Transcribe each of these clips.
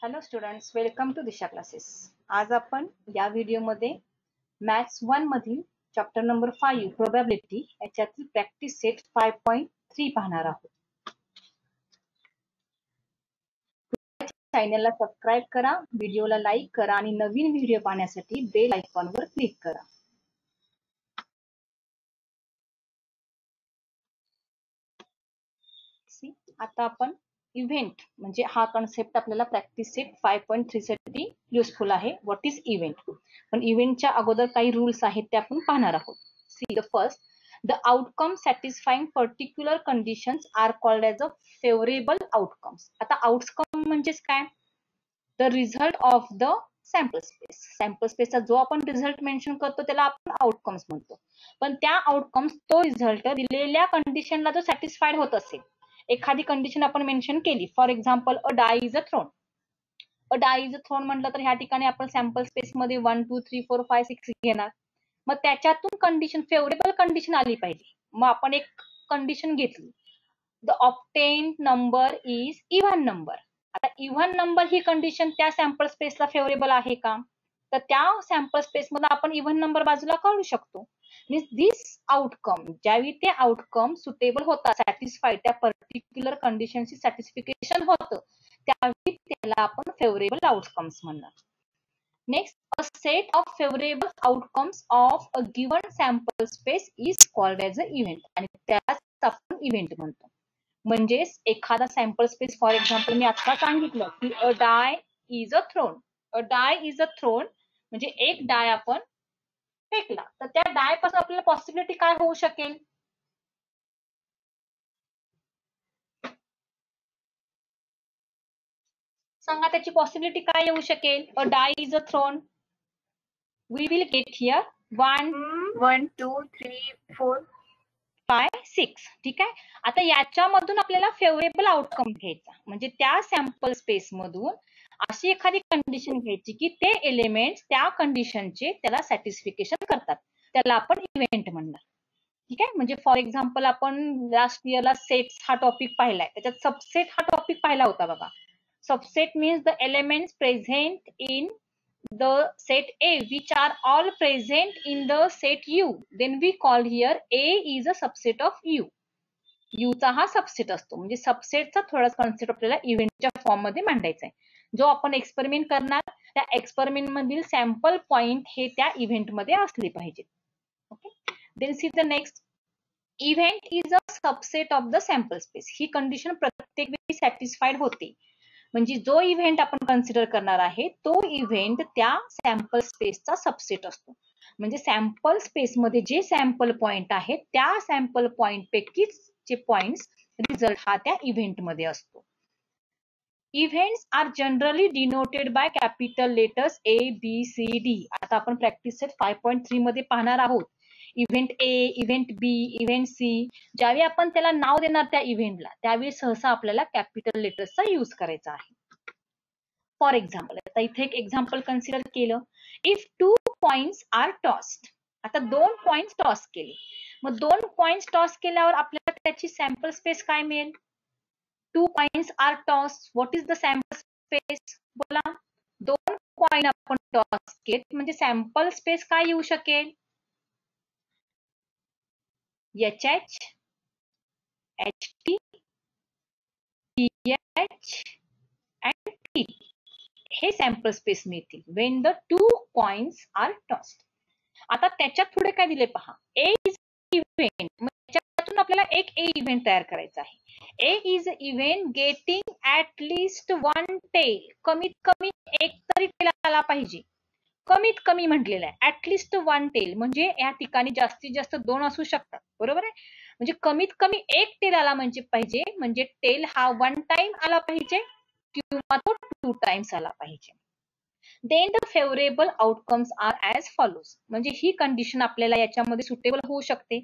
Hello students, welcome to Disha classes. आज आपण या व्हिडिओमध्ये मॅथ्स 1 मधील चॅप्टर नंबर 5 प्रोबॅबिलिटी याच्यातील प्रॅक्टिस सेट 5.3 पाहणार आहोत. चॅनलला सबस्क्राईब करा, व्हिडिओला लाईक करा आणि नवीन व्हिडिओ पाहण्यासाठी बेल आयकॉनवर क्लिक करा. आता आपण इव्हेंट म्हणजे हा कॉन्सेप्ट आपल्याला प्रॅक्टिस सेट 5.3 साठी युजफुल आहे. What is event? पण इव्हेंटच्या अगोदर काही रूल्स आहेत ते आपण पाहणार आहोत. See the first, the outcome satisfying particular conditions are called as a favourable outcomes. आता आउटकम म्हणजेच काय? The result of the sample space. Sample स्पेसचा जो आपण रिझल्ट मेन्शन करतो त्याला आपण आउटकम्स म्हणतो. पण त्या आउटकम्स तो रिझल्ट दिलेल्या कंडिशनला जो सॅटिस्फाईड होत असेल, एखादी कंडिशन आपण मेन्शन केली, for example a die is a thrown. A die is a thrown म्हटलं तर ह्या ठिकाणी आपण सॅम्पल स्पेस मध्ये 1 2 3 4 5 6 घेणार. मग त्याच्यातून कंडिशन फेवरेबल कंडिशन आली पाहिजे. मग आपण एक कंडिशन घेतली, the obtained number is even number. आता इव्हन नंबर ही कंडिशन त्या सॅम्पल स्पेसला फेवरेबल आहे का? तर त्या सॅम्पल स्पेस मध्ये आपण इव्हन नंबर बाजूला काढू शकतो. मीन्स दिस आउटकम, ज्यावेळी ते आउटकम सुटेबल होता, सॅटिस्फाईड, त्या पर्टिक्युलर कंडिशनची सॅटिस्फिकेशन होतं, त्यावेळी त्याला आपण फेवरेबल आउटकम्स म्हणणार. Next, a set of favourable outcomes of a given sample space is called as a event. आणि त्यालाच आपण इव्हेंट म्हणतो. म्हणजेच एखादा सॅम्पल स्पेस, फॉर एक्झाम्पल मी आता सांगितलं की a die is a thrown. A die is a thrown म्हणजे एक डाय आपण फेकला, तर त्या डाय पासून आपल्याला पॉसिबिलिटी काय होऊ शकेल? सांगा त्याची पॉसिबिलिटी काय येऊ शकेल? A die is a thrown, we will get here 1 2 3 4 5 6. ठीक आहे. आता याच्यामधून आपल्याला फेवरेबल आउटकम घ्यायचा, म्हणजे त्या सॅम्पल स्पेस मधून अशी एखादी कंडिशन घ्यायची की ते एलिमेंट्स त्या कंडिशनचे त्याला सॅटिस्फिकेशन करतात, त्याला आपण इव्हेंट म्हणणार. ठीक आहे. म्हणजे फॉर एक्झाम्पल आपण लास्ट इयरला सेट्स हा टॉपिक पाहिलाय, त्याच्यात सबसेट हा टॉपिक पाहिला होता बघा. Subset means the elements present in the set A which are all present in the set U, then we call here A is a subset of U. U चा हा subset असतो. म्हणजे सबसेटचा थोडा concept आपल्याला इव्हेंटच्या form मध्ये मांडायचा आहे. जो आपण एक्सपेरिमेंट करणार त्या एक्सपेरिमेंट मधील सॅम्पल पॉइंट हे त्या इव्हेंट मध्ये असले पाहिजे. Okay. Then see the next, event is a subset of the sample space. ही कंडिशन प्रत्येक वेळी सॅटिस्फाईड होते. म्हणजे जो इव्हेंट आपण कन्सिडर करणार आहे तो इव्हेंट त्या सॅम्पल स्पेसचा सबसेट असतो. म्हणजे सॅम्पल स्पेस मध्ये जे सॅम्पल पॉइंट आहेत त्या सॅम्पल पॉइंट पैकीच जे पॉइंट्स रिझल्ट हा त्या इव्हेंट मध्ये असतो. Events are generally denoted by capital letters A B C D. आता आपण प्रॅक्टिस सेट 5.3 मध्ये पाहणार आहोत. Event A, event B, event C. ज्यावेळी आपण त्याला नाव देणार त्या इव्हेंटला, त्यावेळी सहसा आपल्याला कॅपिटल लेटर्सचा यूज करायचा आहे. फॉर एक्झाम्पल, आता इथे एक एक्झाम्पल कन्सिडर केलं, इफ 2 पॉइंट्स आर टॉस्ड. आता 2 पॉइंट्स टॉस केले. मग 2 पॉइंट्स टॉस केल्यावर आपल्याला त्याची सॅम्पल स्पेस काय मिळेल? 2 coins are tossed. What is the sample space? बोला. 2 कॉइन आपण टॉस केले म्हणजे सॅम्पल स्पेस काय येऊ शकेल? HH, HT, TH and T. हे सॅम्पल स्पेस मिळतील when the 2 coins are tossed. आता त्याच्यात पुढे काय दिले पहा, A is इव्हेंट. त्याच्यातून आपल्याला एक A इव्हेंट तयार करायचा आहे. A is event getting at least 1 tail. कमीत कमी एक तरी टेल आला पाहिजे. कमीत कमी म्हटलेलं आहे, ऍटलिस्ट 1 टेल. म्हणजे या ठिकाणी जास्तीत जास्त 2 असू शकतात, बरोबर आहे. म्हणजे कमीत कमी एक टेल आला म्हणजे पाहिजे, म्हणजे टेल हा 1 टाइम आला पाहिजे किंवा तो 2 टाइम्स आला पाहिजे. Then the favourable outcomes are as follows. म्हणजे ही कंडिशन आपल्याला याच्यामध्ये सुटेबल होऊ शकते.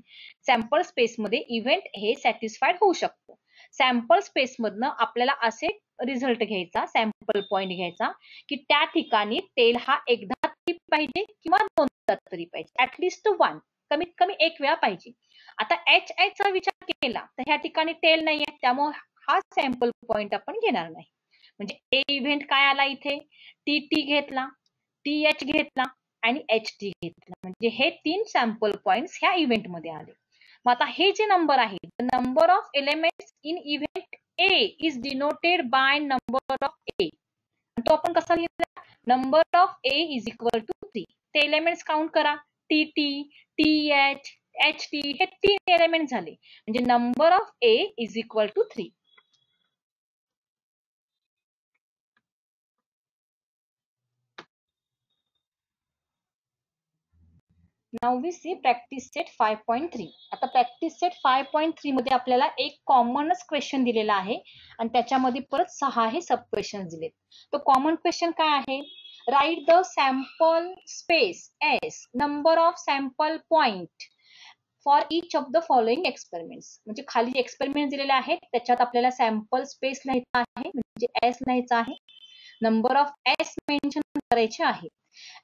सॅम्पल स्पेस मध्ये इव्हेंट हे सॅटिस्फाईड होऊ शकतो. सॅम्पल स्पेस मधनं आपल्याला असे रिझल्ट घ्यायचा, सॅम्पल पॉइंट घ्यायचा की त्या ठिकाणी टेल हा एकदा तरी पाहिजे किंवा 2दा तरी पाहिजे, ऍटलिस्ट 1, कमीत कमी एक वेळा पाहिजे. आता HH चा विचार केला तर ह्या ठिकाणी टेल नाहीये, त्यामुळे हा सॅम्पल पॉइंट आपण घेणार नाही. म्हणजे ए इव्हेंट काय आला इथे, टी घेतला, TH घेतला आणि HT घेतला. म्हणजे हे 3 सॅम्पल पॉइंट्स ह्या इव्हेंट मध्ये आले. मग आता हे जे नंबर आहे, the number of elements in event A is denoted by number of A. तो आपण कसा लिहिला, number of A is equal to 3. ते एलिमेंट्स काउंट करा, TT, TH, HT हे 3 एलिमेंट झाले. म्हणजे number of A is equal to 3. Now we see practice set 5.3. आता प्रॅक्टिस सेट 5.3 मध्ये आपल्याला एक कॉमनच क्वेश्चन दिलेला आहे आणि त्याच्यामध्ये परत 6 हे सब क्वेश्चन दिलेत. तो कॉमन क्वेश्चन काय आहे, write the sample space S number of sample point for each of the following experiments. म्हणजे खाली एक्सपेरिमेंट दिलेले आहेत, त्याच्यात आपल्याला सॅम्पल स्पेस लिहायचा आहे, म्हणजे एस लिहायचा आहे, नंबर ऑफ एस मेन्शन करायचे आहे.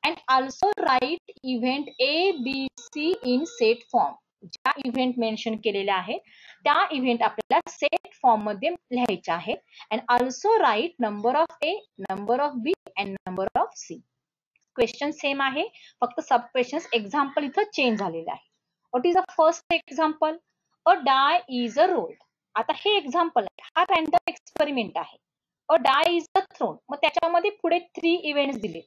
And also write event A, B, C in set form. ज्या इव्हेंट मेन्शन केलेल्या आहेत त्या इव्हेंट आपल्याला सेट फॉर्म मध्ये लिहायच्या आहेत. And also write number of A, number of B and number of C. Question same आहे, फक्त सब क्वेश्चन एक्झाम्पल इथं चेंज झालेलं आहे. What is the first example, a die is a rolled. आता हे एक्झाम्पल आहे, हा रँडम एक्सपेरिमेंट आहे. अ डाय इज अ थ्रोन, मग त्याच्यामध्ये पुढे 3 इव्हेंट्स दिले.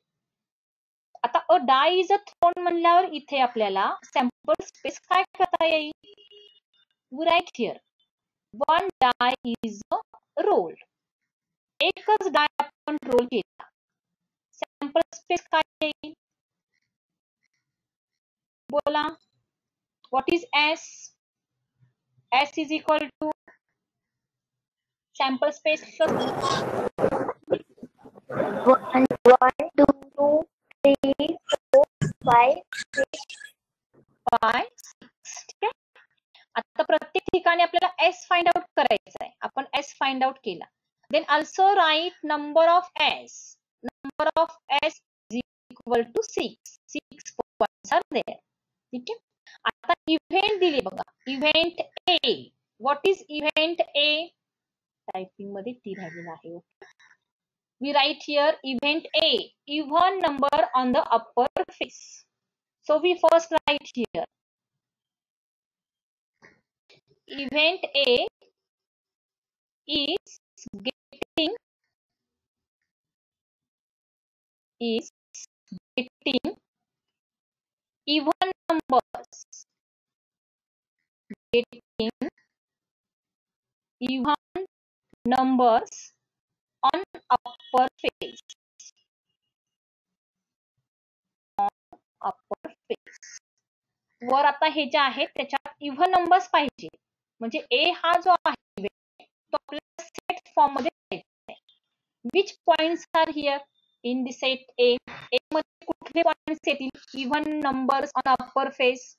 आता अ डाय इज अ थ्रोन म्हणल्यावर इथे आपल्याला सॅम्पल स्पेस काय करता येईल, we write here one die is a roll. एकच डाय आपण रोल केला, सॅम्पल स्पेस काय येईल, बोला. What is S, S is equal to sample space 1, 2, 3, 4, 5, 6. 5, 6. ठीक आहे. आता प्रत्येक ठिकाणी आपल्याला एस फाइंड आउट करायचा आहे, आपण एस फाइंड आउट केला. Then also write number of S, number of S is equal to 6. 6 points are there. ठीक आहे. आता इव्हेंट दिले बघा, event A. What is event A, typing मध्ये टी राहिलेला आहे. Okay, we write here event A, even number on the upper face. So we first write here event A is getting even numbers, getting even numbers on upper face, on upper face. वर आता हे जे आहे त्याच्यात even numbers पाहिजे, म्हणजे ए हा जो आहे तो आपल्याला सेट फॉर्म मध्ये द्यायचा आहे. Which points are here in the set A, A मध्ये कुठले पॉइंट्स येतील, even numbers on upper face,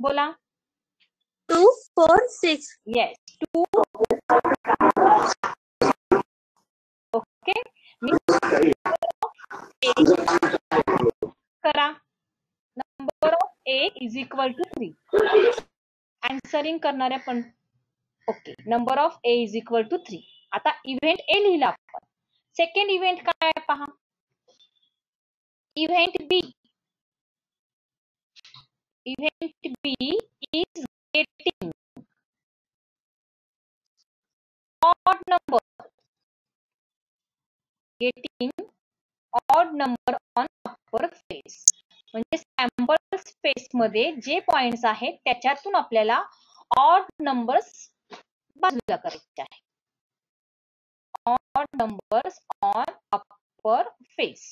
बोला. 2, 4, 6. येस, 2. ओके, करा. Number of A is equal to 3. Answering करणाऱ्या पण okay, number of A is equal to 3. आता event ए लिहिला आपण. सेकंड इव्हेंट काय आहे पहा, event B. Event B is getting odd number, getting odd number on upper face. म्हणजे sample space मध्ये जे पॉइंट्स आहेत त्याच्यातून आपल्याला ऑड नंबर्स बाजूला करायचे आहे. Odd numbers on upper face.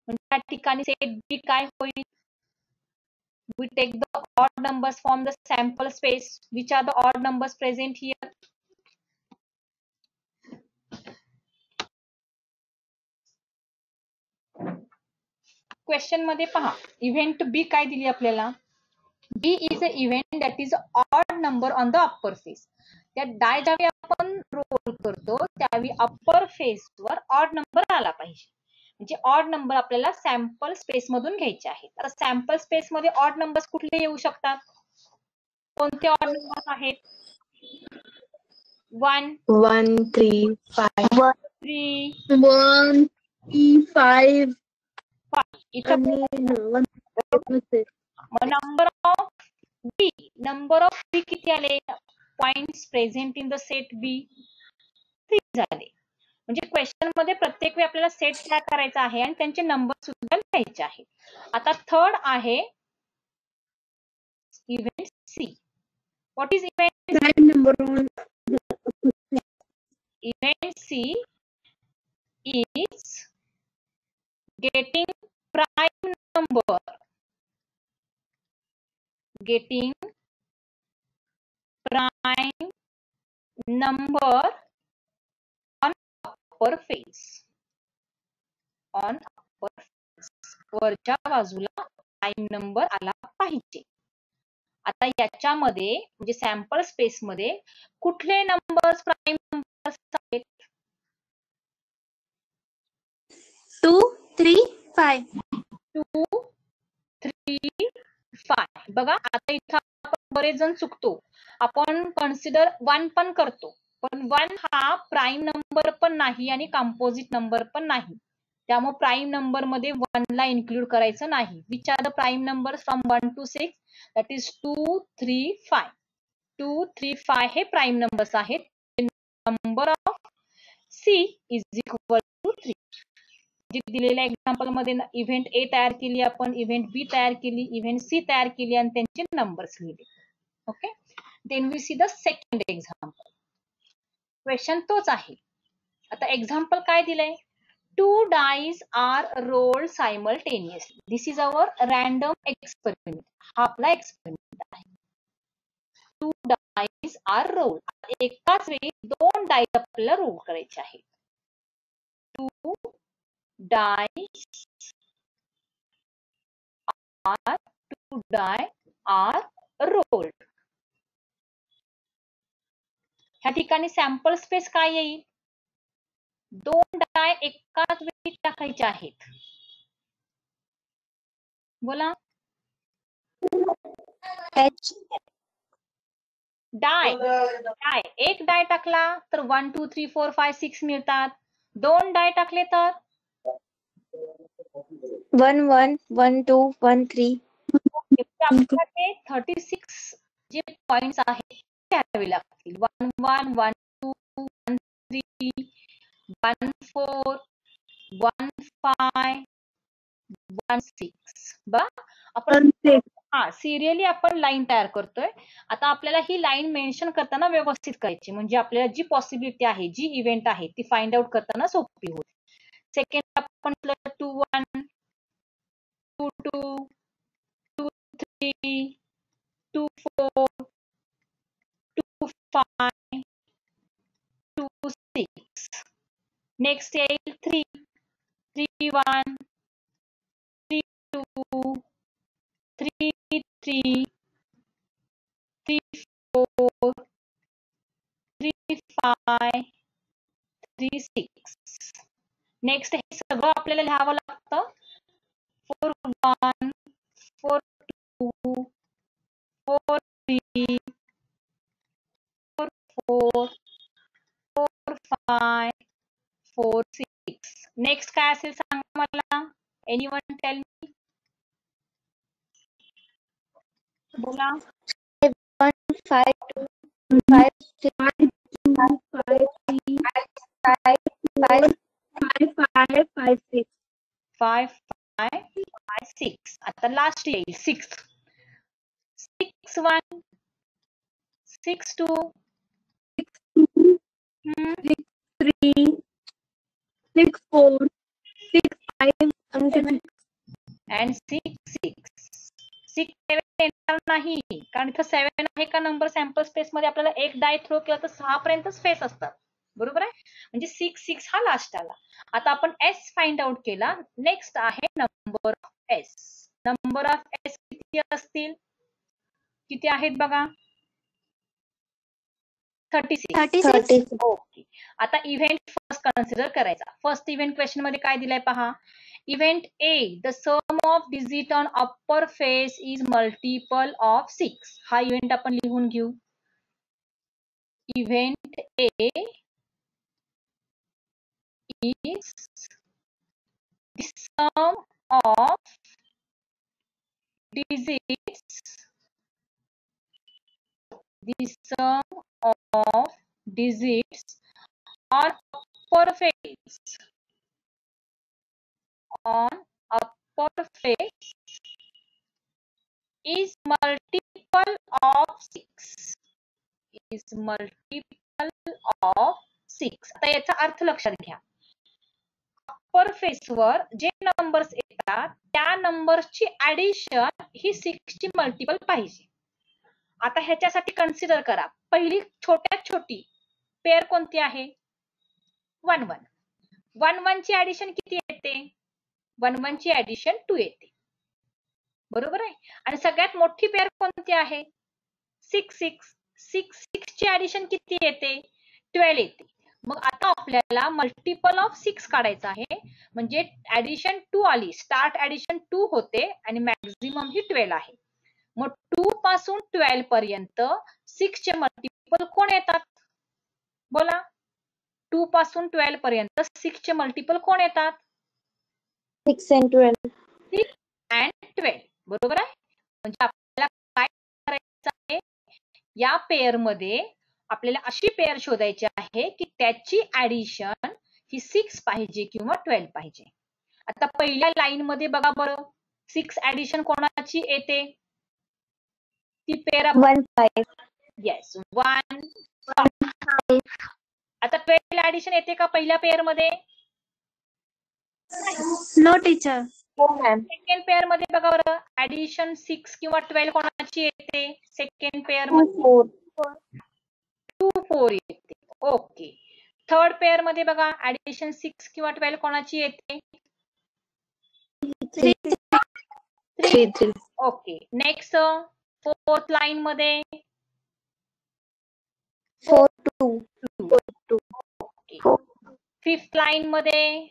म्हणजे त्या ठिकाणी सेट बी काय होईल, we take the odd numbers from the sample space. Which are the odd numbers present here? Question मध्ये पहा, इव्हेंट बी काय दिली आपल्याला, B is a event that is odd number on the upper face. त्या die ज्यावेळी आपण role करतो त्यावेळी अप्पर फेसवर ऑड नंबर आला पाहिजे. म्हणजे ऑड नंबर आपल्याला सॅम्पल स्पेस मधून घ्यायचे आहेत. आता सॅम्पल स्पेस मध्ये ऑड नंबर्स कुठले येऊ शकतात, कोणते ऑड नंबर्स आहेत, 1 1, 3, 5. 3 1, 3, 5. इथं नंबर ऑफ बी किती आले? Points present in the set B 3 झाले. म्हणजे क्वेश्चन मध्ये प्रत्येक वेळी आपल्याला सेट तयार करायचा आहे आणि त्यांचे नंबर सुद्धा लिहायचे आहे. आता थर्ड आहे event C. What is event? Event C is getting prime number on upper face. वरच्या बाजूला प्राईम नंबर आला पाहिजे. आता याच्यामध्ये म्हणजे सॅम्पल स्पेस मध्ये कुठले नंबर्स प्राईम नंबर्स आहेत? 2, 3, 5. 2, 3, 5. बघा आता इथं आपण बरेच जण चुकतो. आपण कन्सिडर 1 पण करतो, पण 1 हा प्राईम नंबर पण नाही आणि कंपोजिट नंबर पण नाही. त्यामुळे प्राईम नंबर मध्ये 1 ला इन्क्लूड करायचं नाही. Which are the prime number from 1 to 6? That is 2, 3, 5. 2, 3, 5 हे प्राईम नंबर्स आहेत. Number of C is equal to 3. दिलेल्या एक्झाम्पल मध्ये इव्हेंट ए तयार केली आपण, इव्हेंट बी तयार केली, इव्हेंट सी तयार केली आणि त्यांचे नंबर्स लिहिले. Okay, then we see the second example. Question तोच आहे. आता एक्झाम्पल काय दिलंय? 2 dice are rolled simultaneously. This is our random experiment. हा आपला एक्सपेरिमेंट आहे. 2 dice are rolled. एकाच वेळी 2 डाइस आपल्याला रोल करायचे आहेत. 2 dice are rolled. ह्या ठिकाणी सॅम्पल स्पेस काय येईल? 2 डाय एकाच वेळी टाकायचे आहेत. बोला. डाय एक डाय टाकला तर 1, 2, 3, 4, 5, 6 मिळतात. 2 डाय टाकले तर 1, 1, 1, 2, 1, 3. आपल्याला ते 36 जे पॉइंट्स आहेत ते घ्यावे लागतील. 1, 1, 1, 2, 1, 3, 1, 4, 1, 5, 1, 6. बघा आपण सिरियली आपण लाईन तयार करतोय. आता आपल्याला ही लाईन मेन्शन करताना व्यवस्थित करायची, म्हणजे आपल्याला जी पॉसिबिलिटी आहे, जी इव्हेंट आहे ती फाइंड आउट करताना सोपी होईल. सेकंड आपण 2, 1, 2, 2, 2, 3, 2, 4, 2, 5, 2, 6. नेक्स्ट येईल 3, 3, 1, 3, 2, 3, 3, 3, 4, 3, 5, 3, 6. नेक्स्ट हे सगळं आपल्याला लिहावं लागतं. 4, 1, 4, 2, 4, 3, 4, 4, 4, 5, 4, 6. नेक्स्ट काय असेल सांगा मला. Anyone tell me. बोला. 1, 5, 2, 5, 6, 5, 3, 5, 5, 5, 5, 6. 5, 5, 5, 6. आता लास्ट येईल 6. 6, 1, 6, 2, 6, 3, 6, 4, 6, 5, and 6, 6. 6, 7 येणार नाही कारण इथं 7 आहे का नंबर सॅम्पल स्पेस मध्ये. आपल्याला एक डाय थ्रो केला तर 6 पर्यंत स्पेस असतात. बरोबर आहे, म्हणजे 6, 6 हा लास्ट आला. आता आपण एस फाइंड आउट केला. नेक्स्ट आहे number of S. Number of S किती असतील? किती आहेत बघा? 36. ओके. आता इव्हेंट फर्स्ट कन्सिडर करायचा. फर्स्ट इव्हेंट क्वेश्चन मध्ये काय दिलाय पहा. Event A, the sum of digit on upper face is multiple of 6. हा इव्हेंट आपण लिहून घेऊ. event A is the sum of digits, on upper face, is multiple of 6. Is multiple of 6. आता याचा अर्थ लक्षात घ्या. अप्पर फेसवर जे नंबर्स येतात त्या नंबर्सची ऍडिशन ही 6 ची मल्टिपल पाहिजे. आता ह्याच्यासाठी कन्सिडर करा. पहिली छोट्यात छोटी पेअर कोणती आहे? 1 1. 1 1 ची ऍडिशन किती येते? 1 1 ची ऍडिशन 2 येते. बरोबर आहे. आणि सगळ्यात मोठी पेअर कोणती आहे? 6 6. 6 6 ची ऍडिशन किती येते? 12 येते. मग आता आपल्याला मल्टिपल ऑफ 6 काढायचं आहे. म्हणजे ऍडिशन 2 आली. स्टार्ट ऍडिशन 2 होते आणि मॅक्झिमम ही 12 आहे. मग 2 पासून 12 पर्यंत 6 चे मल्टिपल कोण येतात? बोला. 2 पासून 12 पर्यंत 6 चे मल्टिपल कोण येतात? 6 and 12. 6 and 12. बरोबर आहे. म्हणजे आपल्याला काय करायचं आहे? या पेअर मध्ये आपल्याला अशी पेअर शोधायची आहे की त्याची ऍडिशन ही 6 पाहिजे किंवा 12 पाहिजे. आता पहिल्या लाईन मध्ये बघा बरं, 6 ऍडिशन कोणाची येते? ती पेअर 1 5. येस 1 5. आता 12 ऍडिशन येते का पहिल्या पेअर मध्ये? No teacher. हो मॅम. सेकंड पेअर मध्ये बघा बरं, ऍडिशन 6 किंवा 12 कोणाची येते? सेकंड पेअर मध्ये 2 4 येते. ओके. थर्ड पेअर मध्ये बघा, ऍडिशन 6 किंवा 12 कोणाची येते? 3 3. ओके. नेक्स्ट फोर्थ लाईन मध्ये 4 2. ओके. फिफ्थ लाईन मध्ये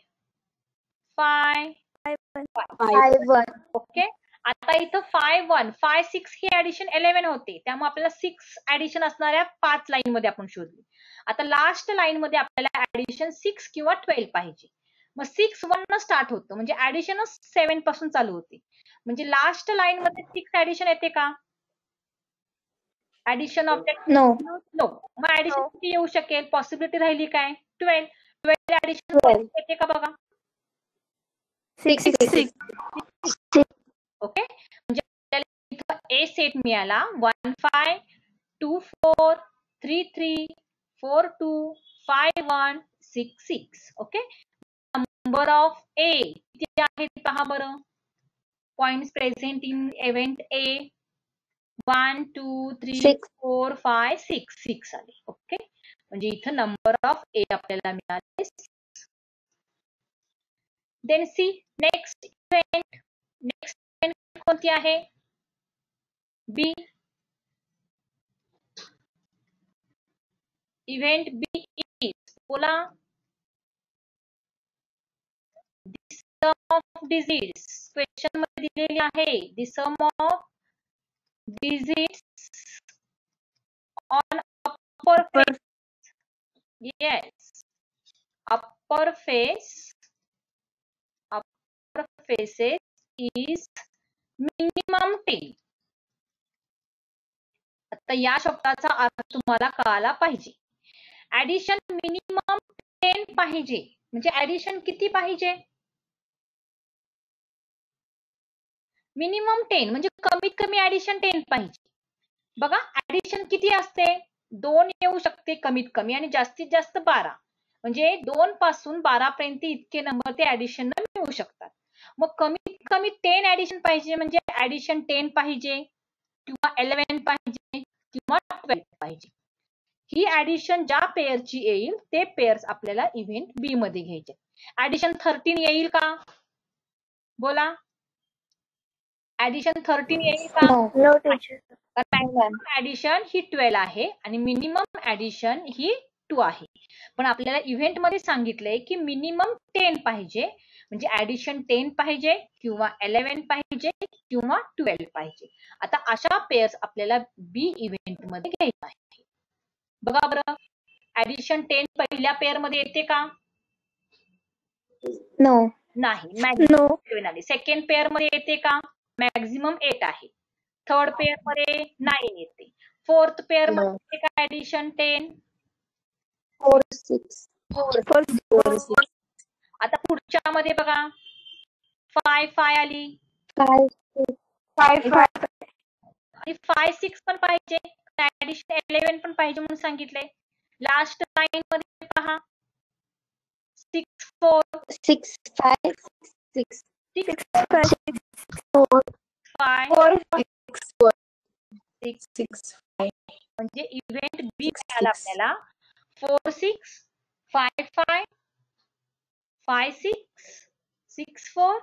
5 5 1. ओके. आता इथं 5 1 5 6 ही ऍडिशन 11 होते. त्यामुळे आपल्याला 6 ऍडिशन असणाऱ्या 5 लाईन मध्ये आपण शोधली. आता लास्ट लाईन मध्ये आपल्याला ऍडिशन 6 किंवा 12 पाहिजे. मग 6 1 न स्टार्ट होतं म्हणजे ऍडिशनच 7 पासून चालू होते. म्हणजे लास्ट लाईन मध्ये 6 ऍडिशन येते का? Addition of no. नो. मग ऍडिशन किती येऊ शकेल? पॉसिबिलिटी राहिली काय? 12. 12 ऍडिशन येते का बघा? 6 6. ओके. म्हणजे आपल्याला इथं ए सेट मिळाला 1 5 2 4 3 3 4 2 5 1 6 6. ओके. नंबर ऑफ ए किती आहे पहा बरं. पॉइंट्स प्रेझेंट इन इव्हेंट ए 1 2 3 4 5 6 6 आले. ओके. म्हणजे इथं नंबर ऑफ ए आपल्याला मिळाले. Then C next event. Next event कोणती आहे? बी. इव्हेंट बी इज बोला. The sum of digits. Question मध्ये दिलेली आहे. The sum of digits on upper face. Yes. Upper faces is minimum 10. आता या शब्दाचा अर्थ तुम्हाला कळाला पाहिजे. ऍडिशन मिनिमम 10 पाहिजे. म्हणजे ऍडिशन किती पाहिजे? मिनिमम 10 म्हणजे कमीत कमी ऍडिशन 10 पाहिजे. बघा ऍडिशन किती असते? 2 येऊ शकते कमीत कमी आणि जास्तीत जास्त 12. म्हणजे 2 पासून 12 पर्यंत इतके नंबर ते ऍडिशन मिळू शकतात. मग कमीत कमी 10 ऍडिशन पाहिजे म्हणजे ऍडिशन 10 पाहिजे किंवा 11 पाहिजे किंवा 12 पाहिजे. ही ऍडिशन ज्या पेअरची येईल ते पेअर्स आपल्याला इव्हेंट बी मध्ये घ्यायचे. ऍडिशन 13 येईल का? बोला. ऍडिशन 13 येईल का? No teacher. मॅक्सिमम ऍडिशन ही 12 आहे आणि मिनिमम ऍडिशन ही 2 आहे. पण आपल्याला इव्हेंट मध्ये सांगितलंय की मिनिमम 10 पाहिजे. म्हणजे ऍडिशन 10 पाहिजे किंवा 11 पाहिजे किंवा 12 पाहिजे. आता अशा पेअर्स आपल्याला बी इव्हेंट मध्ये घ्यायच्या आहे. बघा बरं, ऍडिशन 10 पहिल्या पेअर मध्ये येते का? No. नाही, No. मॅक्झिमम आली. सेकंड पेअर मध्ये येते का? मॅक्झिमम 8 आहे. थर्ड पेअर मध्ये 9 येते. Fourth pair No. मध्ये येते का ऍडिशन 10? 4, 6. 4, 6. आता पुढच्या मध्ये बघा, 5 आली 5, 6. 5, 5. आणि 5, 6 पण पाहिजे, ऍडिशन 11 पण पाहिजे म्हणून सांगितलंय. लास्ट लाईन मध्ये पहा, 6, 4. 6, 5, 6. 6, 5, 4. 5, 4, 6, 4. 6. 6, 5. म्हणजे इव्हेंट बी मिळाला आपल्याला 4, 6, 5, 5, 5, 6, 6, 4,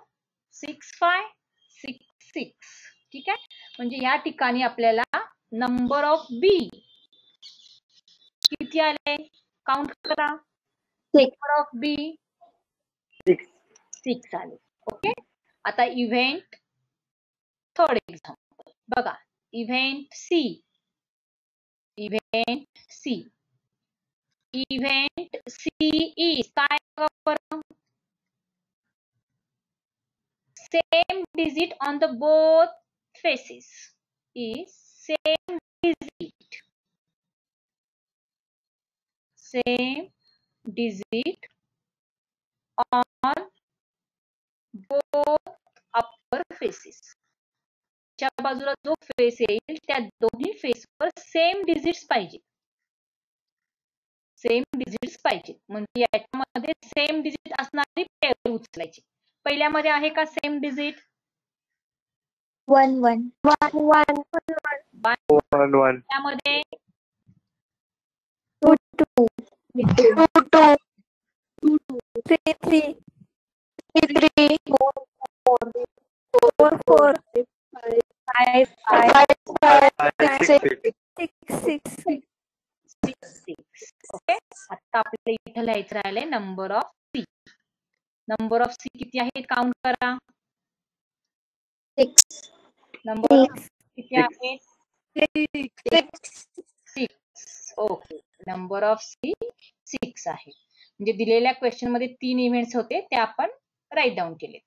6, 5, 6, 6. ठीक आहे. म्हणजे या ठिकाणी आपल्याला नंबर ऑफ बी किती आले? काउंट करा. नंबर ऑफ बी 6 आले. ओके. आता इव्हेंट थर्ड एक्झाम्पल बघा, event C. Event C. Event C is काय बरं? Same digit on the both faces is same digit. Same digit on both upper faces. च्या बाजूला जो फेस येईल त्या दोन्ही फेसवर सेम डिजिट्स पाहिजे. सेम डिजिट्स पाहिजे म्हणजे याच्यामध्ये सेम डिजिट असणारी पेअर उचलायची. पहिल्यामध्ये आहे का सेम डिजिट? 1, 1. 1, 1. 1, 1. त्यामध्ये 2, 2. 2, 2. 3, 3. 3, 4, 4. 4, 4. 5, 5. 5, 6. 6, 6. ओके. आता आपल्याला इथं लिहायचं राहिलंय number of C. Number of C किती आहे काउंट करा. 6. नंबर ऑफ किती आहे? 6. ओके. नंबर ऑफ सी 6 आहे. म्हणजे दिलेल्या क्वेश्चन मध्ये 3 इव्हेंट्स होते ते आपण राईट डाऊन केलेत.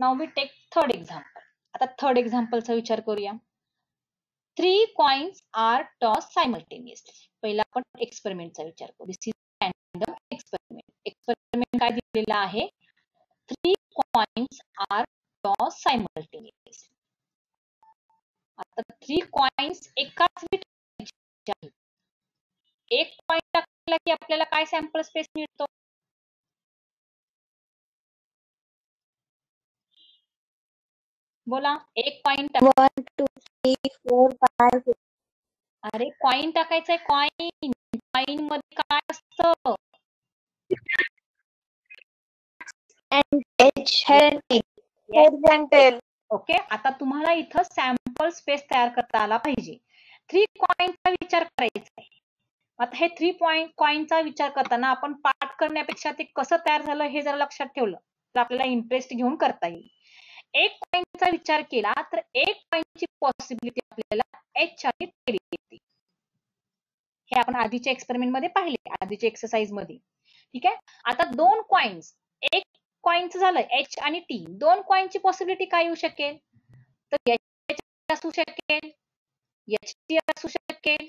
Now we take third example. आता थर्ड एक्झाम्पलचा विचार करूया. 3 coins are tossed simultaneously. पहिला आपण एक्सपेरिमेंटचा विचार करू. दिस इज रँडम एक्सपेरिमेंट. एक्सपेरिमेंट काय दिलेला आहे? 3 coins are tossed simultaneously. आता 3 coins एकाच वेळी टाकायचे आहेत. एक कॉइन टाकला की आपल्याला काय सॅम्पल स्पेस मिळतो? बोला, एक कॉइन टाक. 1, 2, 3, 4, 5, 6. अरे कॉइन टाकायचंय. कॉइन. कॉइन मध्ये काय असतं? And H, head and tail. Head and tail. Okay. आता तुम्हाला इथं सॅम्पल स्पेस तयार करता आला पाहिजे. 3 कॉइनचा विचार करायचा आहे. आता हे 3 कॉइनचा विचार करताना आपण पाठ करण्यापेक्षा ते कसं तयार झालं हे जर लक्षात ठेवलं तर आपल्याला इंटरेस्ट घेऊन करता येईल. एक कॉइनचा विचार केला तर एक कॉइनची पॉसिबिलिटी आपल्याला एच आणि टेल येते. हे आपण आधीच्या एक्सपेरिमेंट मध्ये पाहिले, आधीच्या एक्सरसाइज मध्ये. ठीक आहे. आता 2 कॉइन्स, एक कॉइनचं झालं एच आणि टी. 2 कॉइनची पॉसिबिलिटी काय येऊ शकेल? तर एच असू शकेल, एच टी असू शकेल,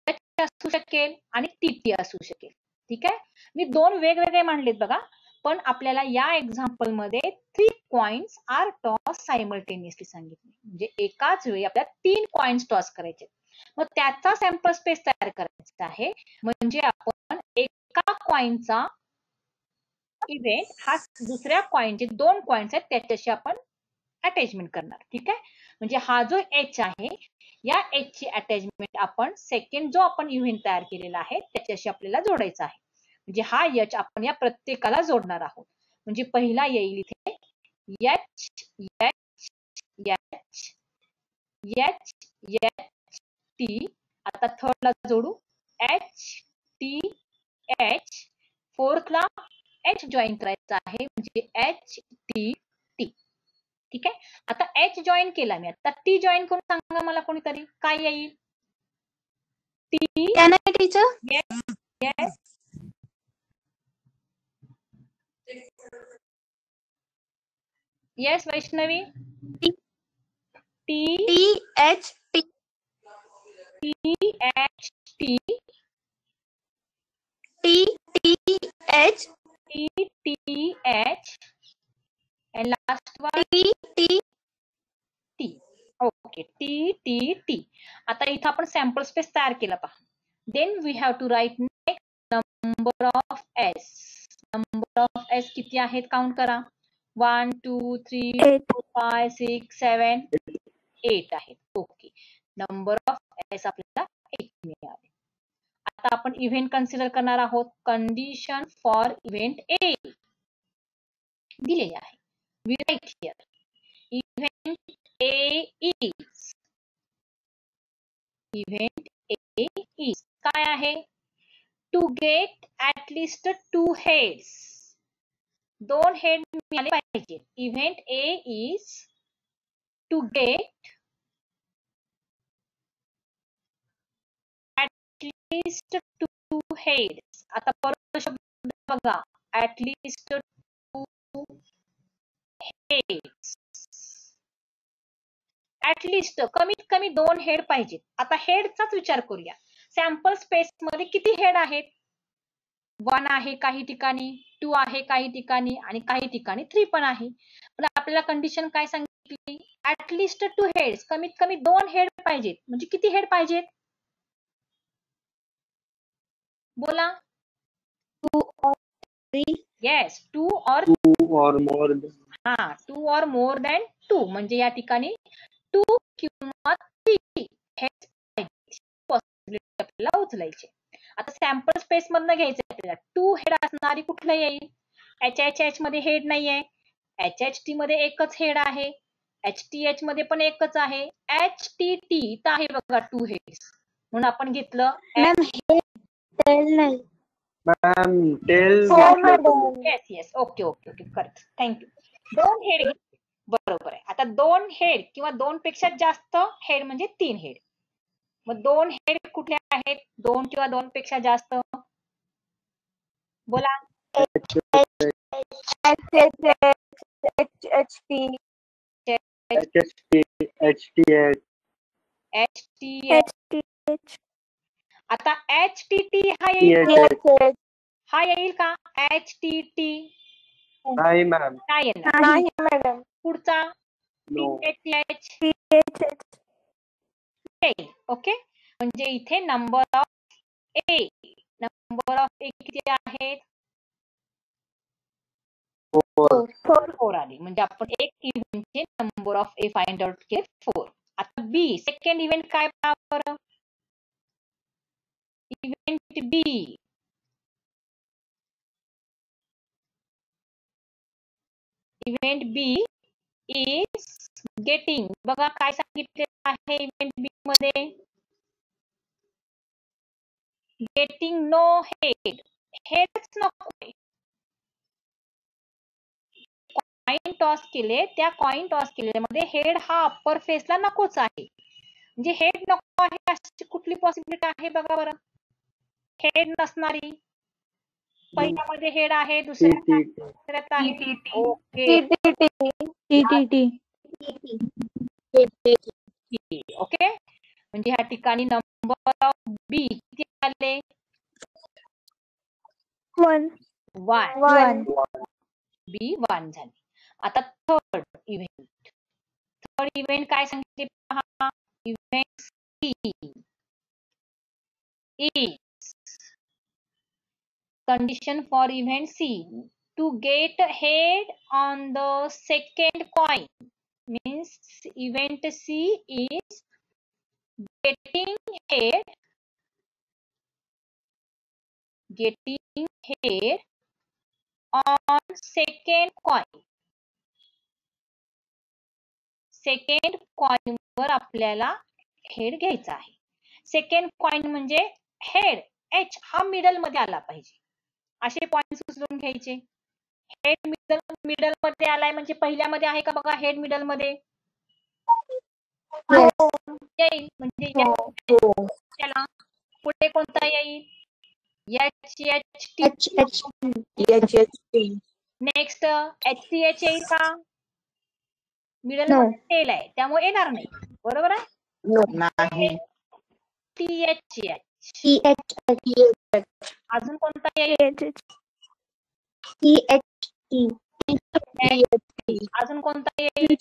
एच असू शकेल आणि टी असू शकेल. ठीक आहे. मी 2 वेगवेगळे मांडलेत बघा, पण आपल्याला या एक्झाम्पल मध्ये 3 कॉइन्स आर टॉस सायमल्टेनियसली सांगितले. म्हणजे एकाच वेळी आपल्याला 3 कॉइन्स टॉस करायचे. मग त्याचा सॅम्पल स्पेस तयार करायचा आहे. म्हणजे आपण एका कॉइनचा इव्हेंट हा दुसऱ्या कॉइनचे 2 कॉइन्स आहेत त्याच्याशी आपण अटॅचमेंट करणार. ठीक आहे. म्हणजे हा जो एच आहे या एच ची अटॅचमेंट आपण सेकंड जो आपण इव्हेंट तयार केलेला आहे त्याच्याशी आपल्याला जोडायचा आहे. म्हणजे हा एच आपण या प्रत्येकाला जोडणार आहोत. म्हणजे पहिला येईल इथे H H H H H T. आता थर्डला जोडू एच टी एच. फोर्थला एच जॉईन करायचा आहे म्हणजे एच टी टी. ठीक आहे. आता H जॉईन केला मी, आता T जॉईन करून सांगा मला कोणीतरी, काय येईल? T. Teacher. Yes yes. Yes Vaishnavi. T TH T TH T TH TH and last one T T. Okay, TTT. आता इथं आपण सॅम्पल स्पेस तयार केला पहा. Then we have to write next number of S. Number of S किती आहेत count करा. 1 2 3 4 5 6 7 8 आहेत. ओके, नंबर ऑफ S आपल्याला 8 मिळाले. आता आपण इव्हेंट कन्सिडर करणार आहोत. कंडिशन फॉर इव्हेंट A दिलेले आहे. We write here event A is. Event A is काय आहे? To get at least 2 heads. 2 head मिळाले पाहिजे. Event A is to get at least 2 heads. आता परत शब्द बघा, ऍट लिस्ट 2 हेड्स. ऍटलिस्ट कमीत कमी 2 हेड पाहिजेत. आता हेडचाच विचार करूया. सॅम्पल स्पेस मध्ये किती हेड आहेत? 1 आहे काही ठिकाणी, 2 आहे काही ठिकाणी आणि काही ठिकाणी 3 पण आहे. पण आपल्याला कंडिशन काय सांगितली? ऍटलिस्ट 2 हेड्स, कमीत कमी 2 हेड पाहिजेत. म्हणजे किती हेड पाहिजेत? बोला. 2 or 3. येस, 2 और 2 or more than. हा 2 और मोर दॅन 2 म्हणजे या ठिकाणी 2 किंवा 3 हेड्स पाहिजे. पॉसिबिलिटी आपल्याला उचलायची. आता सॅम्पल स्पेस मधनं घ्यायचं आपल्याला. 2 हेड असणारी कुठलं येईल? HHH मध्ये हेड नाहीये. HHT मध्ये एकच हेड आहे. HTH मध्ये पण एकच आहे. HTT तर आहे बघा 2 हेड्स. म्हणून आपण घेतलं. मॅम हे टेल नाही. Ma'am, tell. हो madam. Yes yes, okay okay okay, correct, thank you. 2 head बरोबर आहे. आता 2 हेड किंवा 2 पेक्षा जास्त हेड म्हणजे 3 हेड. मग 2 हेड कुठले आहेत? 2 किंवा 2 पेक्षा जास्त. बोला. HHT HST, HTH. HTH. आता HTT हा येईल का? THH. हा येईल का? HTT नाही मॅम. काय येणार? नाही मॅडम. पुढचा No. THH THH येईल. ओके, म्हणजे इथे नंबर ऑफ A किती आहेत? 4 आली. म्हणजे आपण एक इव्हेंटचे number of A find out केले 4. आता B सेकंड इव्हेंट काय बरं? Event B. Event B is getting. बघा काय सांगितलेलं आहे इव्हेंट B मध्ये? Getting no head. हेडच नको. कॉइन टॉस केले, त्या कॉइन टॉस केलेल्यामध्ये हेड हा अप्पर फेसला नकोच आहे. म्हणजे हेड नको आहे अशी कुठली पॉसिबिलिटी आहे बघा बरं? हेड नसणारी. पहिल्यामध्ये हेड आहे, दुसऱ्यात आहे. ओके ओके, म्हणजे ह्या ठिकाणी नंबर ऑफ बी किती आले? 1 बी 1 झाली. आता थर्ड इव्हेंट काय सांगितले पहा? Event C is. Condition for event C to get head on the second coin means event C is getting head on second coin. Second coin वर आपल्याला हेड घ्यायचा आहे. सेकंड कॉइन म्हणजे हेड H हा middle मध्ये आला पाहिजे. असे पॉइंट्स उचलून घ्यायचे. हेड मिडल मध्ये आलाय म्हणजे पहिल्यामध्ये आहे का बघा, हेड मिडल मध्ये येईल म्हणजे त्याला पुढे कोणता येईल, नेक्स्ट HCH येईल का, मिडल मध्ये टेल आहे त्यामुळे येणार नाही, बरोबर आहे. THH अजून कोणता येईल, अजून कोणता येईल,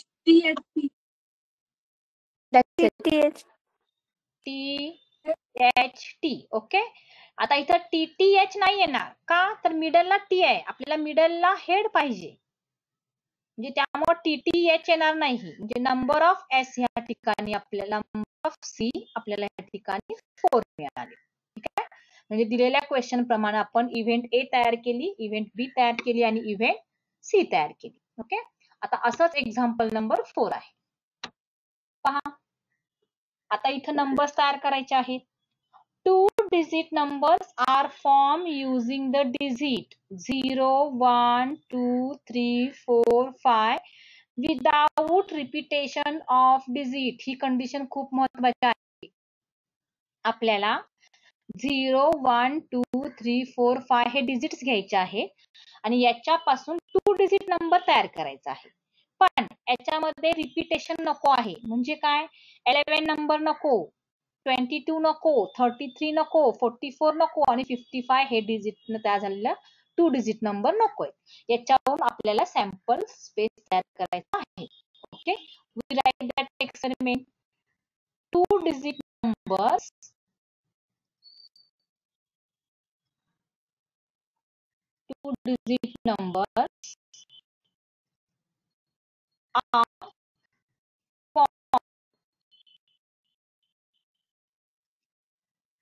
THT. ओके, आता इथं TTH नाही येणार का, तर मिडलला टी आहे, आपल्याला मिडलला हेड पाहिजे, म्हणजे त्यामुळे TTH येणार नाही. म्हणजे नंबर ऑफ S या ठिकाणी आपल्याला, नंबर ऑफ C आपल्याला या ठिकाणी 4 मिळाले. ठीक आहे, म्हणजे दिलेल्या क्वेश्चन प्रमाणे आपण इव्हेंट A तयार केली, इव्हेंट B तयार केली आणि इव्हेंट C तयार केली. ओके, आता असंच एक्झाम्पल नंबर 4 आहे. पहा आता इथं नंबर्स तयार करायचे आहेत. 2 digit numbers are formed using the digit 0, 1, 2, 3, 4, 5 without repetition of digit. He condition खूप महत्वाची आहे. आपल्याला 0, 1, 2, 3, 4, 5 हे डिजिट्स घ्यायचे आहेत आणि याच्यापासून 2 डिजिट नंबर तयार करायचा आहे. पण याच्यामध्ये रिपीटेशन नको आहे, म्हणजे काय, 11 नंबर नको, 22 नको, 33 नको, 44 नको आणि 55 हे डिजिट तयार झालेलं 2 डिजिट नंबर नकोय. याच्यावरून आपल्याला सॅम्पल स्पेस तयार करायचा आहे. Okay, we write that experiment. 2 digit numbers are formed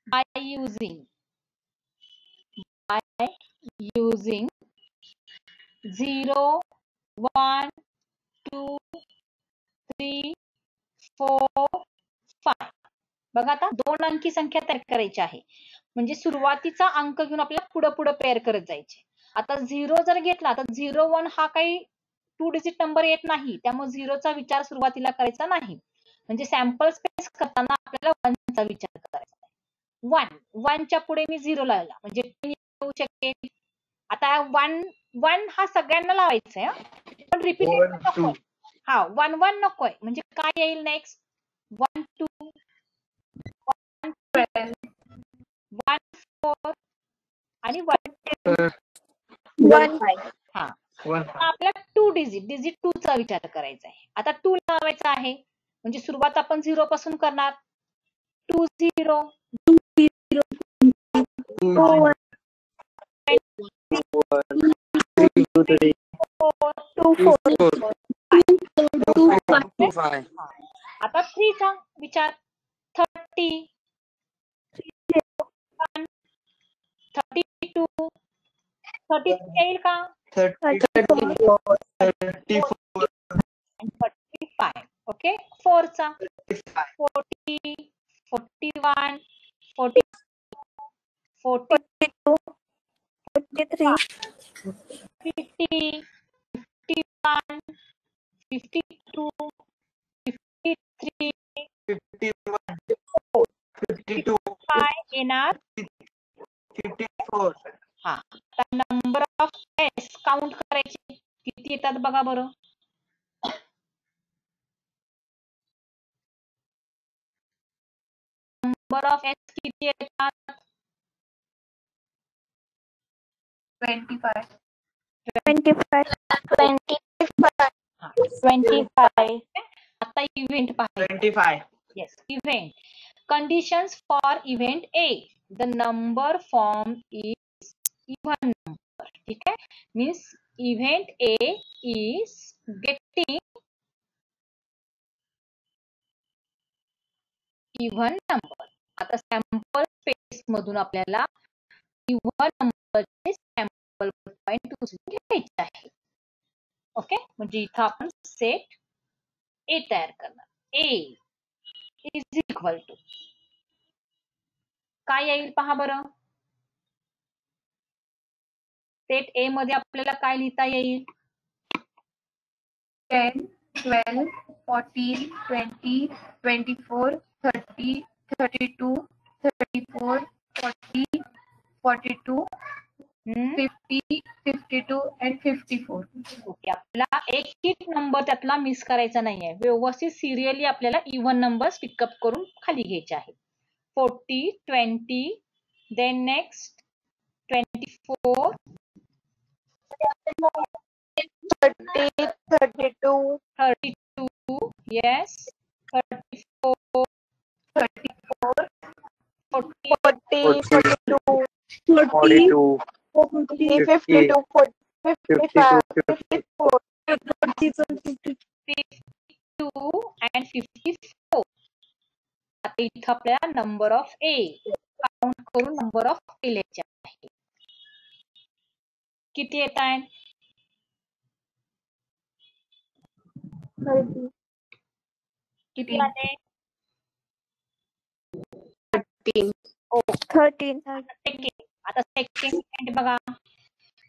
by using 0, 1, 2, 3, 4, 5. बघा आता 2 अंकी संख्या तयार करायची आहे, म्हणजे सुरुवातीचा अंक घेऊन आपल्याला पुढे पुढे पेअर करत जायचे. आता 0 जर घेतला तर 0, 1 हा काही 2 डिजिट नंबर येत नाही, त्यामुळे 0चा विचार सुरुवातीला करायचा नाही. म्हणजे सॅम्पल स्पेस करताना आपल्याला 1 चा विचार करायचा. 1 च्या पुढे मी 0 लावला म्हणजे 10 येऊ शकेल. आता 1 हा सगळ्यांना लावायचा आहे, पण रिपीटेशन नको. हा 1, 1 नकोय, म्हणजे काय येईल नेक्स्ट, 1, 2, 1, 3, 1, 4 आणि 1, 5. हा, आपल्याला 2 डिजिट 2 चा विचार करायचा आहे. आता 2 लावायचा आहे, म्हणजे सुरुवात आपण 0 पासून करणार. 2, 0, 2, 4. आता 3 चा विचार, 30, 31, 32, 33 येईल का, 34 आणि 45. ओके, 4 चा 40, 41, 42, 42, 43, 50, 51, 52, 53, 55 येणार. 54. हा, नंबर ऑफ एस काउंट करायचे, किती येतात बघा बरं. नंबर ऑफ एस किती येतात, 25. 25. आता इव्हेंट पहा, 25. Yes, event. Conditions for event A. The number formed is even number. ठीक आहे, means event A is getting even number. आता सॅम्पल स्पेस मधून आपल्याला even नंबरचे सॅम्पल पॉइंट उचलून घ्यायचे आहे. ओके, म्हणजे इथं आपण सेट A तयार करणार. A is equal to काय येईल पहा बरं. सेट ए मध्ये आपल्याला काय लिहिता येईल, 10, 12, 14, 20, 24, 30, 32, 34, 40, 42, 50, 52 and 54. ओके, आपल्याला एक नंबर त्यातला मिस करायचा नाहीये. व्यवस्थित सिरियली आपल्याला इव्हन नंबर्स पिकअप करून खाली घ्यायचे आहेत. 40, 20, देन नेक्स्ट 24, 30, 32, 32, yes, 34, 34, 40, 40, 42, 42, 50, 50, 52, 55, 52, 54. 52 and 54. आता इथं आपल्याला नंबर ऑफ ए काउंट करून नंबर ऑफ ए लिहायचे आहे. किती येत आहेत? 30, किती आले? 13. आता सेकंड इव्हेंट बघा.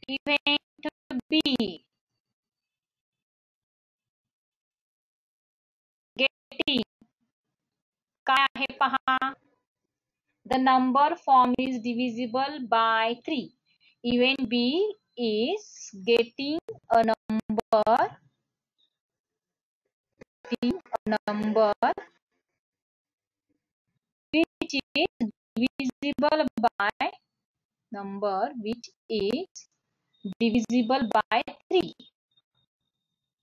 इव्हेंट बी, गेटिंग काय आहे पहा. The number form is divisible by 3. Event B is getting a number which is divisible by which is divisible by 3.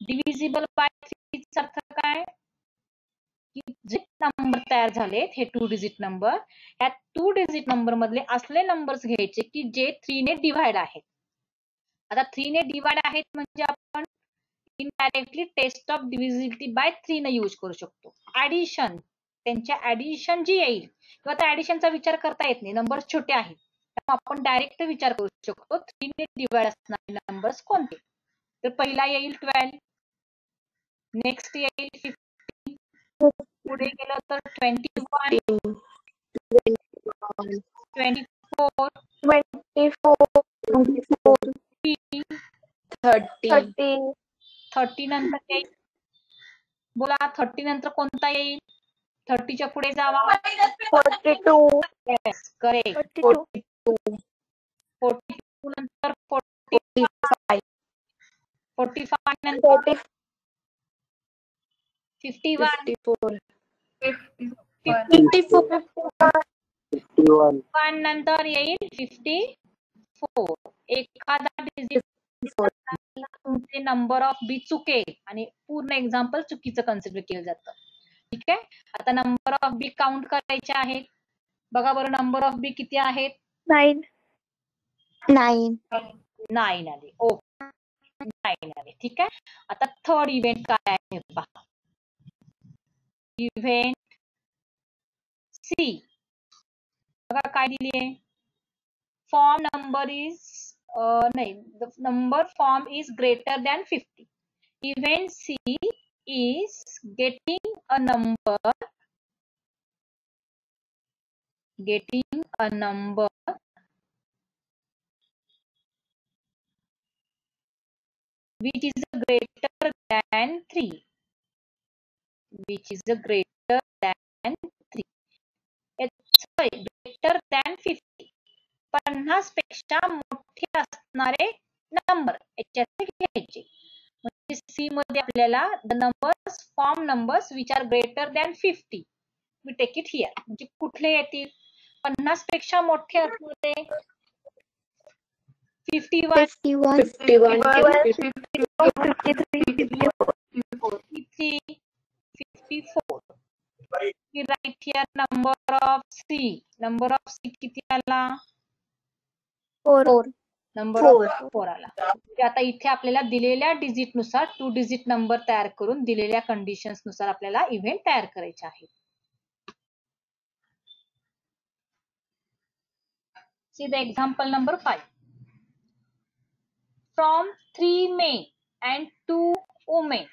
divisible by 3 चा अर्थ काय? की जे नंबर तयार झालेत हे 2 डिजिट नंबर, या 2 डिजिट नंबर मधले असले नंबर्स घ्यायचे की जे 3 ने डिवाइड आहेत. आता 3 ने डिवाइड आहेत म्हणजे आपण indirectly test of divisibility by 3 ने यूज करू शकतो. ऍडिशन, त्यांच्या ऍडिशन जी येईल किंवा त्या ऍडिशनचा विचार करता येत नाही, नंबर्स छोटे आहेत, त्यामुळे आपण डायरेक्ट विचार करू शकतो 3 ने डिवाइड असणारे नंबर्स कोणते. तर पहिला येईल 12, नेक्स्ट येईल 15, पुढे गेलं तर 21, 24, 30 नंतर येईल. बोला 30 नंतर कोणता येईल? 30च्या पुढे जावा. 42, येस, करेक्ट. 42 नंतर 45, 45 नंतर 51, 51 नंतर येईल 54. एखादा डिजिट तुमचे नंबर ऑफ बी चुकेल आणि पूर्ण एक्झाम्पल चुकीचं कन्सिडर केलं जातं. ठीक आहे. आता नंबर ऑफ बी काउंट करायचे आहेत. बघा बरं नंबर ऑफ बी किती आहेत? 9 आले. ओके, 9 आले. ठीक आहे. आता थर्ड इव्हेंट काय आहे पहा. इव्हेंट सी बघा काय दिली आहे. Form number is the number form is greater than 50. Event C is getting a number which is greater than 3. Sorry, greater than 50. 50 पेक्षा मोठे असणारे नंबर याच्यात घ्यायचे. म्हणजे सी मध्ये आपल्याला the numbers form numbers which are greater than 50 we take it here. म्हणजे कुठले येतील? 50 पेक्षा मोठे असणारे 51, 54. We write here number of C. Number of C किती आला? 4. नंबर ऑफ 4 आला. म्हणजे आता इथे आपल्याला दिलेल्या डिजिट नुसार 2 डिजिट नंबर तयार करून दिलेल्या कंडिशन्स नुसार आपल्याला इव्हेंट तयार करायचे आहे. See the example number 5. From 3 men and 2 women,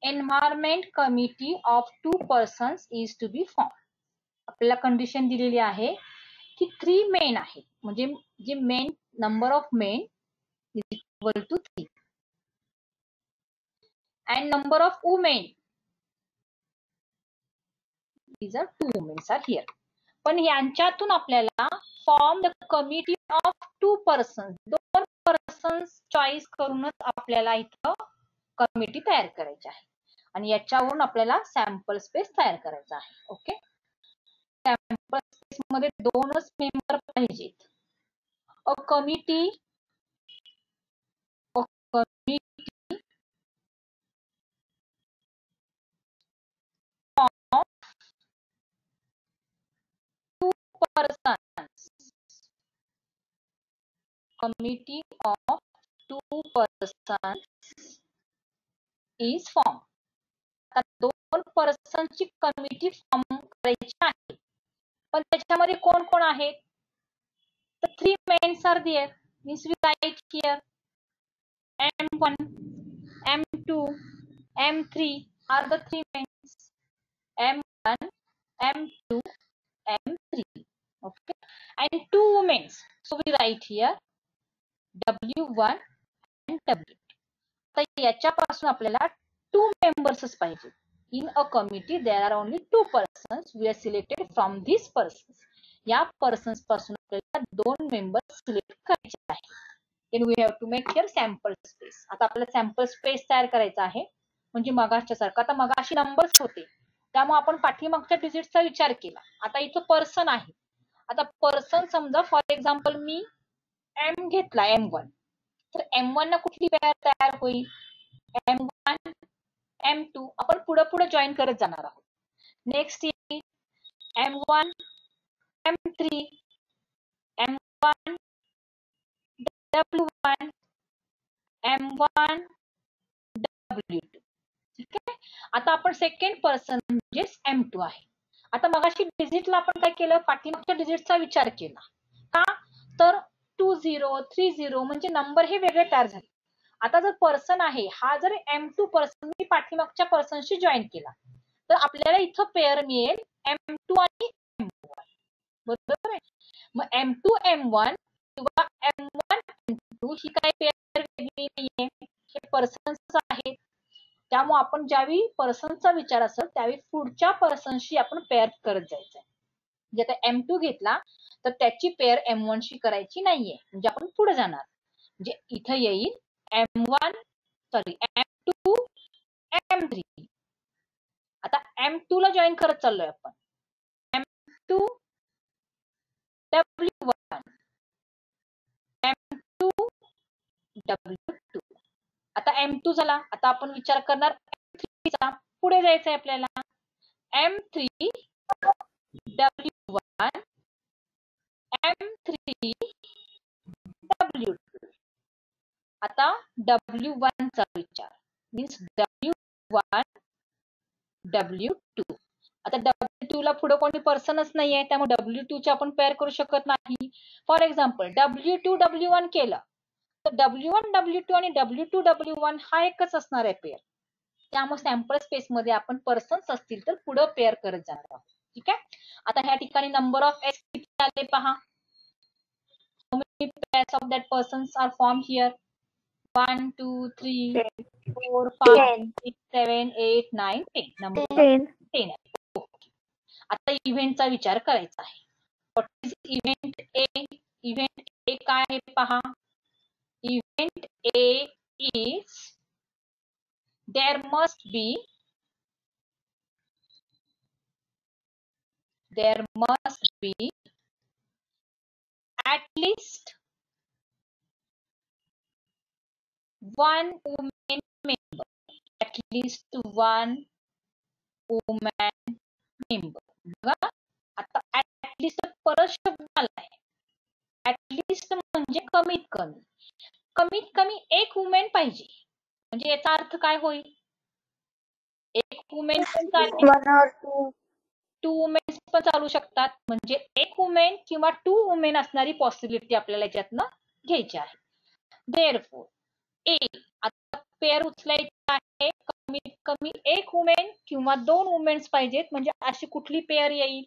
environment committee of 2 persons is to be formed. आपल्याला कंडिशन दिलेली आहे की 3 मेन आहेत, म्हणजे जे men number of men is equal to 3 and number of women. These are 2 women are here. पण यांच्यातून आपल्याला form the committee of 2 persons, 2 persons choice करूनच आपल्याला इथं कमिटी तयार करायची आहे आणि याच्यावरून आपल्याला सॅम्पल स्पेस तयार करायचा आहे. ओके, सॅम्पल स्पेस मध्ये 2च मेंबर पाहिजेत. A committee of 2 persons, committee of 2 persons is formed. आता 2 पर्सनची कमिटी फॉर्म करायची आहे, पण त्याच्यामध्ये कोण कोण आहेत? तर 3 mens are there. Means we write here M1, M2, M3 are the 3 mens. M1, M2, M3. Okay, and 2 women. So we write here W1 and W2. तर याच्यापासून आपल्याला 2 members पाहिजे. In a committee there are only 2 persons. We are selected from these persons. या persons पासून आपल्याला 2 members select करायचे आहे. Then we have to make here sample space. आता आपल्याला सॅम्पल स्पेस तयार करायचा आहे. म्हणजे मगाच्या सारखं. आता मगाशी नंबर्स होते त्यामुळे आपण पाठीमागच्या डिजिटचा विचार केला. आता इथं पर्सन आहे. आता पर्सन समजा फॉर एक्झाम्पल मी M घेतला M1, तर M1 ना कुठली पेअर तयार होईल? M1, M2 आपण पुढे पुढे जॉईन करत जाणार आहोत. नेक्स्ट येईल M1, M3, M1, W1, M1, W2. ठीक आहे. आता आपण सेकंड पर्सन म्हणजे M2 आहे. आता मगाशी डिजिटला आपण काय केलं? पाठीमागच्या डिजिटचा विचार केला. का? तर 20, 30 म्हणजे नंबर हे वेगळे तयार झाले. आता जर पर्सन आहे हा जर M2 पर्सन मी पाठीमागच्या पर्सनशी जॉईन केला तर आपल्याला इथं पेअर मिळेल M2 आणि M1. बरोबर आहे. मग M2 M1 किंवा M1 M2 ही काय पेअर वेगळी नाहीये, हे पर्सन्स आहेत. त्यामुळे आपण ज्यावेळी पर्सनचा विचार असेल त्यावेळी पुढच्या पर्सनशी आपण पेअर करत जायचंय. म्हणजे आता M2 घेतला तर त्याची पेअर M1शी करायची नाहीये, म्हणजे आपण पुढे जाणार. म्हणजे इथं येईल M2 M3. आता M2 ला जॉईन करत चाललोय आपण. M2 W1, M2 W2. आता M2 झाला. आता आपण विचार करणार M3 चा. पुढे जायचंय आपल्याला. M3 W1, M3 W2. आता W1 चा विचार मीन्स W1 W2. आता W2 ला पुढे कोणी पर्सनच नाहीये त्यामुळे W2 ची आपण पेअर करू शकत नाही. फॉर एक्झाम्पल W2 W1 केलं तर W1 W2 आणि W2 W1 हा एकच असणार आहे पेअर. त्यामुळे सॅम्पल स्पेस मध्ये आपण पर्सन्स असतील तर पुढे पेअर करत जाणार आहोत. ठीक आहे. आता ह्या ठिकाणी नंबर ऑफ एक्स किती आले पहा. How many pairs of that persons are formed here? 1, 2, 3, 4, 5, 6, 7, 8, 9, 10. Number 10 आहे. ओके. आता इव्हेंटचा विचार करायचा आहे. What is event A? Event A काय आहे पहा. Event A is there must be at least 1 woman member. At least 1 woman member. बघा आता at least परत शब्द आलाय. At least म्हणजे कमीत कमी. कमीत कमी एक वुमेन पाहिजे. म्हणजे याचा अर्थ काय होईल? एक वुमेन पण चालेल, 1 or 2. 2 वुमेन पण चालू शकतात. म्हणजे एक वुमेन किंवा 2 वुमेन असणारी पॉसिबिलिटी आपल्याला याच्यातनं घ्यायची आहे. Therefore A आता पेअर उचलायची आहे. कमीत कमी एक वुमेन किंवा 2 वुमेन्स पाहिजेत. म्हणजे अशी कुठली पेअर येईल?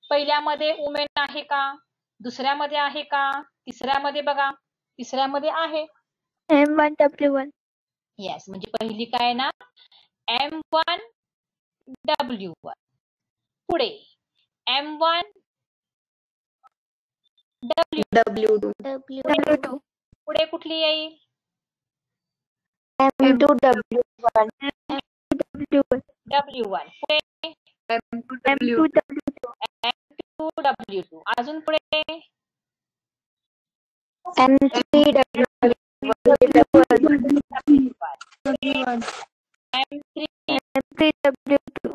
पहिल्यामध्ये वुमेन आहे का? दुसऱ्यामध्ये आहे का? तिसऱ्यामध्ये बघा. तिसऱ्यामध्ये आहे M1 W1. येस, म्हणजे पहिली काय ना, M1 W1. पुढे M1 W2. W2. पुढे कुठली येईल? M2 W1. W1. पुढे M2 W2. M2 W2. अजून पुढे M3 W1. M3 M3 W2.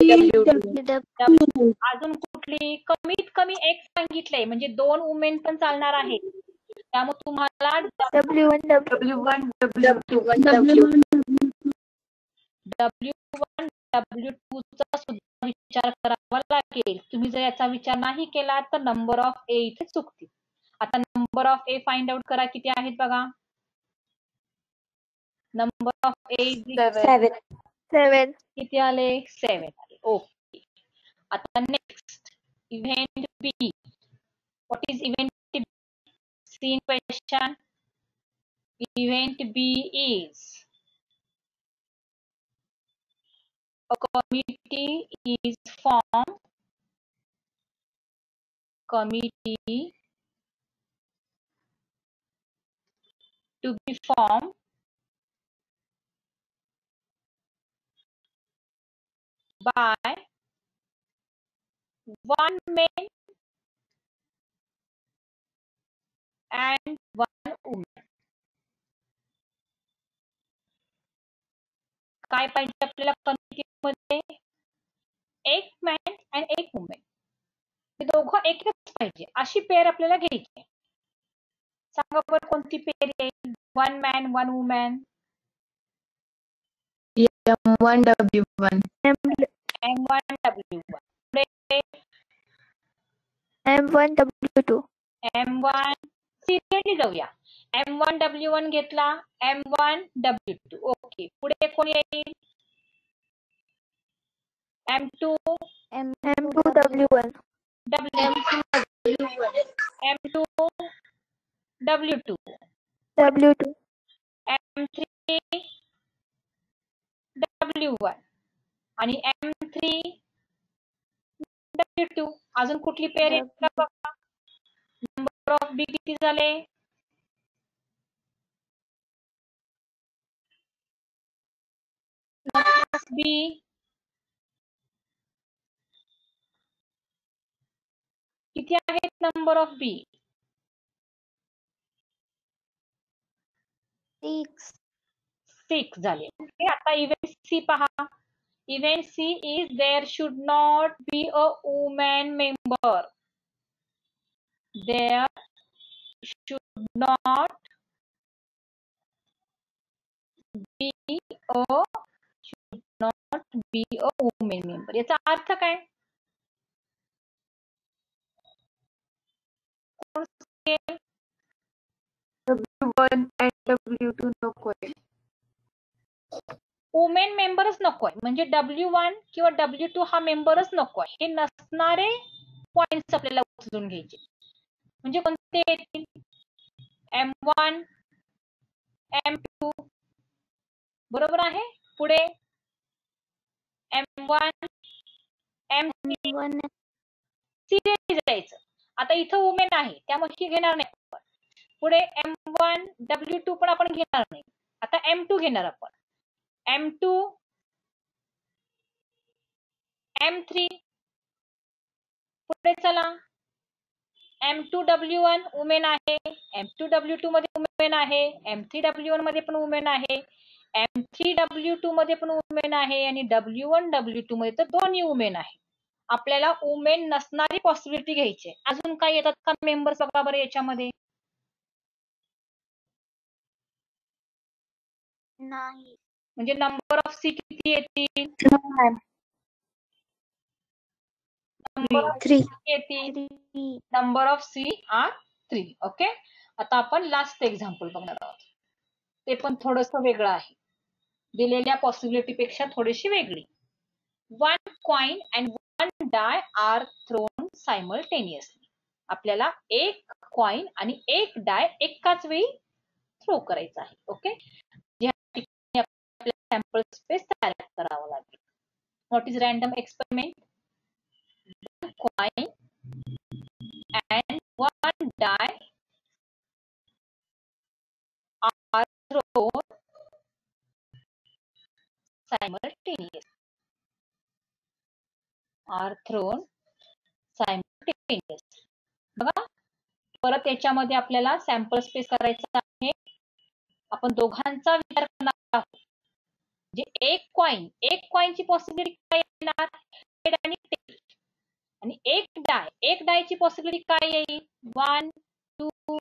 W. अजून कुठली? कमीत कमी एक सांगितलंय, म्हणजे 2 वुमेन पण चालणार आहेत. त्यामुळे तुम्हाला W1 W1 W1 W2 चा सुद्धा विचार करावा लागेल. तुम्ही जर याचा विचार नाही केला तर नंबर ऑफ ए इथे चुकतील. आता number of A find out करा, किती आहेत बघा. Number of A 7. किती आले? 7 आले. ओके. आता next event B. What is event B? Seen question. Event B is a committee is formed. Committee to be formed by one man and one woman. काय पाहिजे आपल्याला कमिटीमध्ये? एक मॅन आणि एक वुमेन. ते दोघं एकच पाहिजे, अशी पेअर आपल्याला घ्यायची. सांगा बरं कोणती पेअर येईल? One man one woman. M1 W1. M1 W1. पुढे M1 W2. M1 सिरियसली जाऊया. M1 W1 घेतला, M1 W2. ओके. पुढे कोण येईल? M2 M2 W1. M2 W2. W2. M3 W1 आणि M3 W2. अजून कुठली पेअर येईल बघा. नंबर ऑफ बी किती झाले? नंबर ऑफ बी किती आहेत? नंबर ऑफ बी 6 झाले. आता इव्हेंट सी पहा. Event C is there should not be a woman member. There should not be a woman member. याचा अर्थ काय? W1 and W2 नकोय. वुमेन मेंबरच नकोय, म्हणजे W1 किंवा W2 हा मेंबरच नकोय. हे नसणारे पॉइंट्स आपल्याला उचलून घ्यायचे. म्हणजे कोणते येतील? M1 M2 बरोबर आहे. पुढे M1 M3 सिरियसली जायचं. आता इथं वुमेन आहे त्यामुळे ही घेणार नाही आपण. पुढे M1 W2 पण आपण घेणार नाही. आता M2 घेणार आपण. M2 M3 पुढे चला. M2 W1 वुमेन आहे, M2 W2 मध्ये वुमेन आहे, M3 W1 मध्ये पण वुमेन आहे, M3 W2 मध्ये पण वुमेन आहे आणि W1 W2 मध्ये तर दोन्ही वुमेन आहे. आपल्याला वुमेन नसणारी पॉसिबिलिटी घ्यायची. अजून काय येतात का मेंबर्स बघा बरं याच्यामध्ये? नाही. म्हणजे नंबर ऑफ सी किती येतील? नंबर ऑफ 3 येतील. Number of C are 3. Okay. आता आपण लास्ट एक्झाम्पल बघणार आहोत. ते पण थोडस वेगळं आहे. दिलेल्या पॉसिबिलिटी पेक्षा थोडीशी वेगळी. One coin and one die are thrown simultaneously. आपल्याला एक कॉइन आणि एक डाय एकाच वेळी थ्रो करायचा आहे. ओके. आपल्याला सॅम्पल स्पेस तयार करावं लागेल. What is random experiment? One coin and one die are thrown simultaneously. बघा, परत याच्यामध्ये आपल्याला सॅम्पल स्पेस करायचा आहे. आपण दोघांचा विचार करणार आहोत. जे एक कॉइनची पॉसिबिलिटी काय येणार? हेड आणि टेल. आणि एक डायची पॉसिबिलिटी काय येईल? 1 2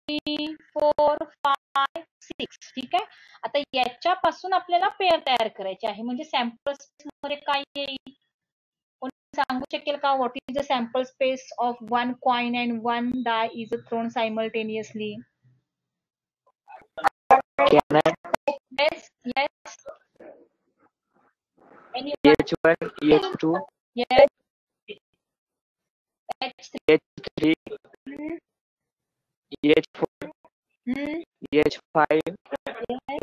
3 4 5 6. ठीक आहे. आता याच्यापासून आपल्याला पेअर तयार करायची आहे. म्हणजे सॅम्पल स्पेस मध्ये काय येईल? कोणी सांगू शकेल का? What is the sample space of one coin and one die is thrown simultaneously? Yes. Anyone? H1, H2, Yes. H3. H3, H4, H5,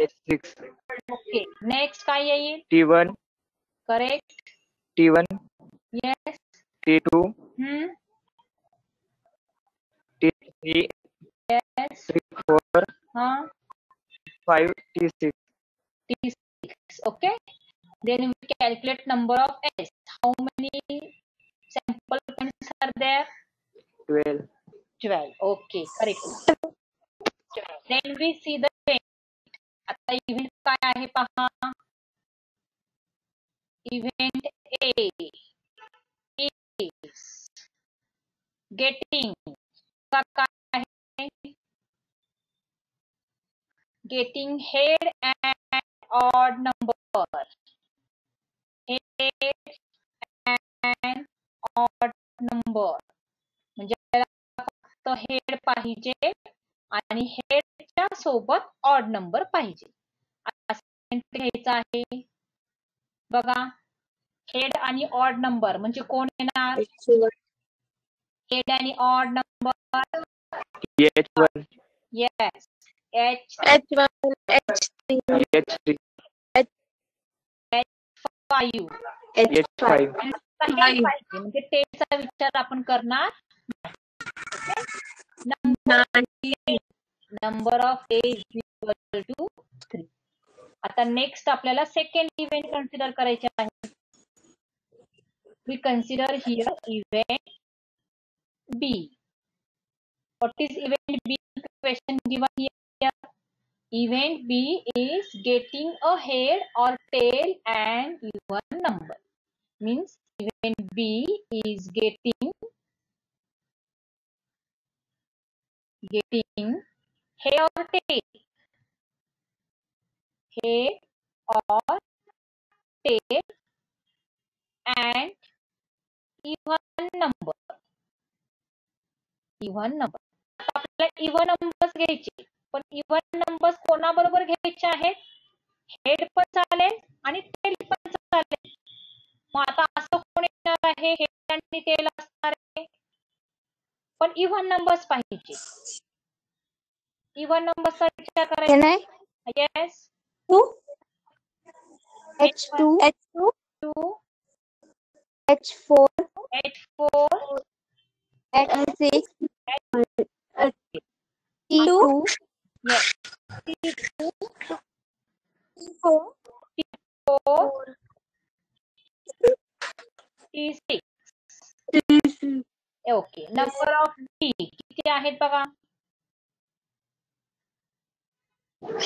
H6. Okay. Next काय येईल? T1, Correct. T1, Yes. T2, T3, Yes. T4, 5, T6. T6. Okay. Then we calculate number of S. How many sample points are there? 12. 12. Okay. Correct. Then we see the event. आता event काय आहे पहा. Event A is getting getting head and odd number. Head and odd number. म्हणजे फक्त head पाहिजे आणि हेडच्या सोबत odd number पाहिजे. असं घ्यायचं आहे. बघा, हेड आणि ऑड नंबर म्हणजे कोण येणार? हेड आणि odd number. H1, yes. H1, H3, H3, H5. H5. म्हणजे टेलचा विचार आपण करणार. Number of A is equal to 3. आता नेक्स्ट आपल्याला सेकंड इव्हेंट कन्सिडर करायचे आहे. We consider here event B. What is event B? Question given here. Event B is getting a head or tail and even number. Means event B is getting head or tail. Head or tail and even number. Even number. आपल्याला even numbers घ्यायचे. पण even numbers कोणाबरोबर घ्यायचे आहेत? Head पण चालेल आणि tail पण चालेल. मग आता असं कोण येणार आहे? हेड आणि टेल असणार आहे, पण इव्हन नंबर्स पाहिजे. इव्हन नंबर्सचा विचार करायचा. Yes. H2, H2, H4, H4, H6, T2, T2, yes, T2, T4, T4, T6. Okay. Number of D किती आहेत बघा?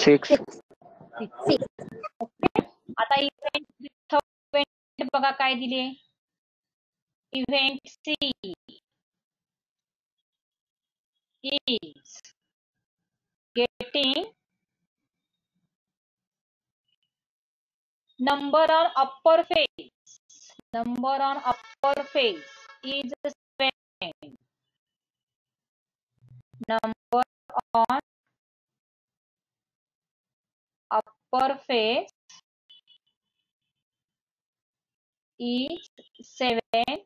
6. ओके. आता इव्हेंट बघा काय दिले. Event C is getting number on upper face. Number on upper face is 7. Number on upper face is 7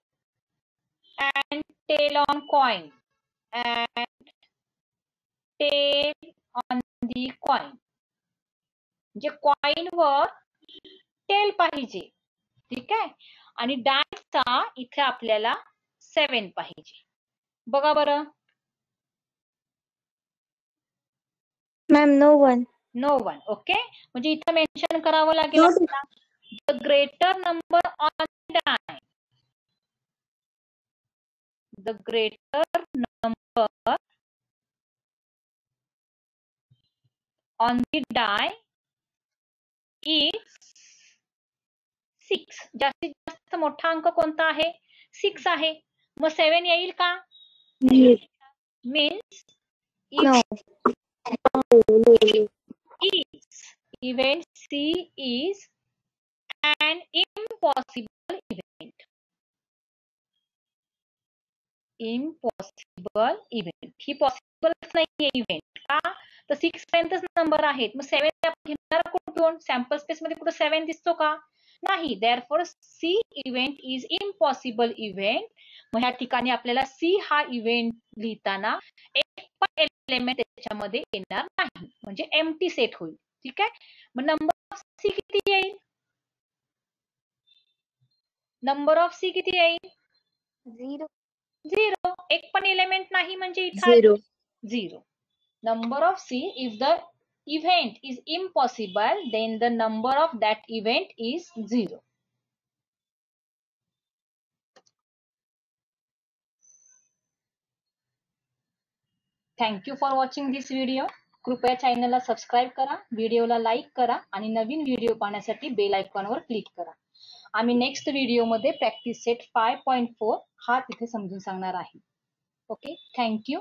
and tail on coin and tail on the coin. म्हणजे कॉइनवर tail पाहिजे. ठीक आहे. आणि डायचा इथे आपल्याला 7 पाहिजे. बघा बरं. Ma'am no one. No one. Okay. म्हणजे इथं मेन्शन करावं लागेल the greater number on die. The greater number on the die is 6. जास्तीत जास्त मोठा अंक कोणता आहे? 6 आहे. मग 7 येईल का? Means event C is an impossible event. Impossible event. He possible नाहीये इव्हेंट. का? तर 6 पर्यंतच नंबर आहेत. मग 7 आपण घेणार कुठून? सॅम्पल स्पेस मध्ये कुठे 7 दिसतो का? नाही. Therefore C event is impossible event. मग ह्या ठिकाणी आपल्याला C हा इव्हेंट लिहिताना एक पण एलिमेंट त्याच्यामध्ये येणार नाही, म्हणजे एम्प्टी सेट होईल. ठीक आहे. मग नंबर ऑफ C किती येईल? नंबर ऑफ C किती येईल? 0. 0. एक पण एलिमेंट नाही म्हणजे इथे 0. 0. Number of C, if the event is impossible, then the number of that event is 0. Thank you for watching this video. कृपया चॅनलला सबस्क्राईब करा, व्हिडिओला लाईक करा आणि नवीन व्हिडिओ पाहण्यासाठी बेल आयकॉनवर क्लिक करा. आम्ही नेक्स्ट व्हिडिओमध्ये प्रॅक्टिस सेट 5.4 हा तिथे समजून सांगणार आहे. Okay, thank you.